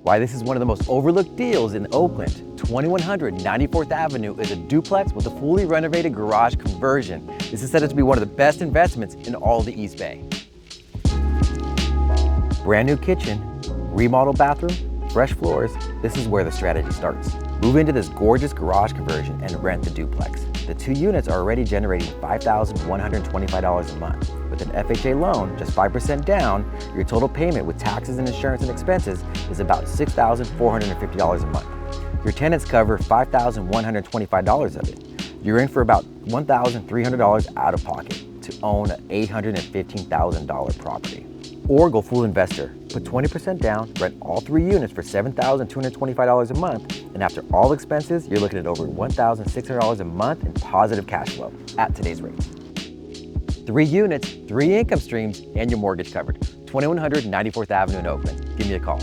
Why this is one of the most overlooked deals in Oakland. 2100 94th Avenue is a duplex with a fully renovated garage conversion. This is set up to be one of the best investments in all the East Bay. Brand new kitchen, remodeled bathroom, fresh floors. This is where the strategy starts. Move into this gorgeous garage conversion and rent the duplex. The 2 units are already generating $5,125 a month. With an FHA loan, just 5% down, your total payment with taxes and insurance and expenses is about $6,450 a month. Your tenants cover $5,125 of it. You're in for about $1,300 out of pocket to own an $815,000 property. Or go full investor. Put 20% down, rent all 3 units for $7,225 a month, and after all expenses, you're looking at over $1,600 a month in positive cash flow at today's rates. 3 units, 3 income streams, and your mortgage covered. 2100 94th Avenue in Oakland. Give me a call.